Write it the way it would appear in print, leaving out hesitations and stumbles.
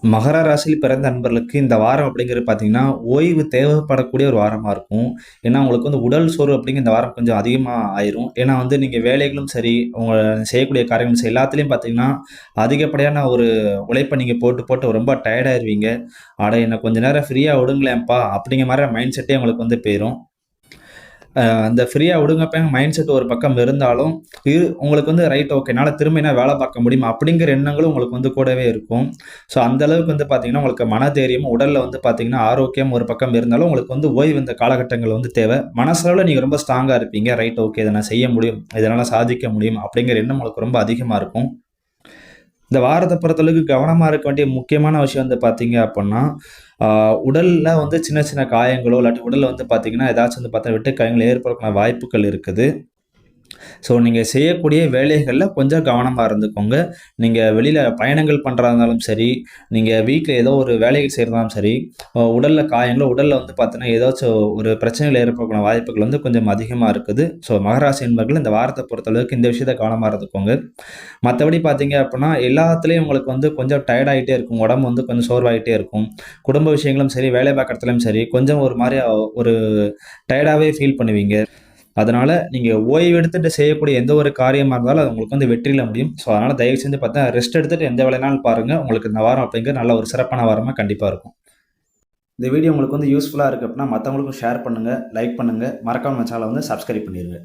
மகர ராசியில் பிறந்த நண்பர்களுக்கு இந்த வாரம் அப்படிங்கிறது பார்த்தீங்கன்னா, ஓய்வு தேவைப்படக்கூடிய ஒரு வாரமா இருக்கும். ஏன்னா, உங்களுக்கு வந்து உடல் சோர்வு அப்படிங்கிற இந்த வாரம் கொஞ்சம் அதிகமா ஆயிரும். ஏன்னா வந்து நீங்க வேலைகளும் சரி, உங்க செய்யக்கூடிய காரியங்களும் சரி, எல்லாத்துலயும் பார்த்தீங்கன்னா, அதிகப்படியான ஒரு உழைப்ப நீங்க போட்டு, போட்டு ரொம்ப டயர்ட் ஆயிருவீங்க. "அட என்ன கொஞ்ச நேரம் ஃப்ரீயா விடுங்களேன்ப்பா" அப்படிங்கிற மாரி மைண்ட் செட்டே உங்களுக்கு வந்து போயிரும். அந்த ஃப்ரீயா விடுங்கப்பா மைண்ட் செட் ஒரு பக்கம் இருந்தாலும், உங்களுக்கு வந்து ரைட் ஓகே என்னால திரும்ப என்ன வேலை பார்க்க முடியுமா? அப்படிங்கிற எண்ணங்களும் உங்களுக்கு வந்து கூடவே இருக்கும். ஸோ அந்த அளவுக்கு வந்து பார்த்தீங்கன்னா, உங்களுக்கு மனதைரியமும், உடல்ல வந்து பார்த்தீங்கன்னா, ஆரோக்கியம் ஒரு பக்கம் இருந்தாலும், உங்களுக்கு வந்து ஓய்வு இந்த காலகட்டங்கள்ல வந்து தேவை. மனசளவுல நீங்க ரொம்ப ஸ்ட்ராங்கா இருப்பீங்க. ரைட் ஓகே இத நான் செய்ய முடியும். இதனால சாதிக்க முடியும். அப்படிங்கிற எண்ணம் உங்களுக்கு ரொம்ப அதிகமா இருக்கும். இந்த வாரத்த பொறுத்தளவுக்கு கவனமா இருக்க வேண்டிய முக்கியமான விஷயம் வந்து பார்த்தீங்க அப்பன்னா, ஆ உடல்ல வந்து சின்ன சின்ன காயங்களோ, இல்லாட்டி உடல்ல வந்து பார்த்தீங்கன்னா, ஏதாச்சும் வந்து பார்த்தா வெட்டு காயங்கள் ஏற்படக்கூடிய வாய்ப்புகள் இருக்குது. ஸோ நீங்க செய்யக்கூடிய வேலைகள்ல கொஞ்சம் கவனமா இருந்துக்கோங்க. நீங்க வெளியில பயணங்கள் பண்றதா இருந்தாலும் சரி, நீங்க வீட்ல ஏதோ ஒரு வேலைகள் செய்றதாலும் சரி, உடல்ல காயங்களோ, உடல்ல வந்து பார்த்தீங்கன்னா, ஏதாச்சும் ஒரு பிரச்சனைகள் ஏற்படக்கூடிய வாய்ப்புகள் வந்து கொஞ்சம் அதிகமா இருக்குது. ஸோ மகராசி என்பர்கள் இந்த வாரத்த பொறுத்தளவுக்கு இந்த விஷயத்த கவனமா இருந்துக்கோங்க. மத்தபடி பார்த்தீங்க அப்புட்ன்னா, எல்லாத்துலயும் உங்களுக்கு வந்து கொஞ்சம் டயர்ட் ஆயிட்டே இருக்கும். உடம்பு வந்து கொஞ்சம் சோர்வாயிட்டே இருக்கும். குடும்ப விஷயங்களும் சரி, வேலை பார்க்குற இடத்துலயும் சரி, கொஞ்சம் ஒரு மாரியா ஒரு டயர்டாவே ஃபீல் பண்ணுவீங்க. அதனால நீங்க ஓய்வு எடுத்துட்டு செய்யக்கூடிய எந்த ஒரு காரியமா இருந்தாலும், அது உங்களுக்கு வந்து வெற்றியில முடியும். ஸோ, அதனால தயவு செஞ்சு பார்த்தா ரெஸ்ட் எடுத்துட்டு எந்த வேலைனாலும் பாருங்க. உங்களுக்கு இந்த வாரம் அப்படிங்கிறது நல்ல ஒரு சிறப்பான வாரமா கண்டிப்பா இருக்கும். இந்த வீடியோ உங்களுக்கு வந்து யூஸ்ஃபுல்லா இருக்கு அப்படின்னா, மத்தவங்களுக்கும் ஷேர் பண்ணுங்க, லைக் பண்ணுங்க. மறக்காம நம்ம சேனல வந்து சப்ஸ்கிரைப் பண்ணிருங்க.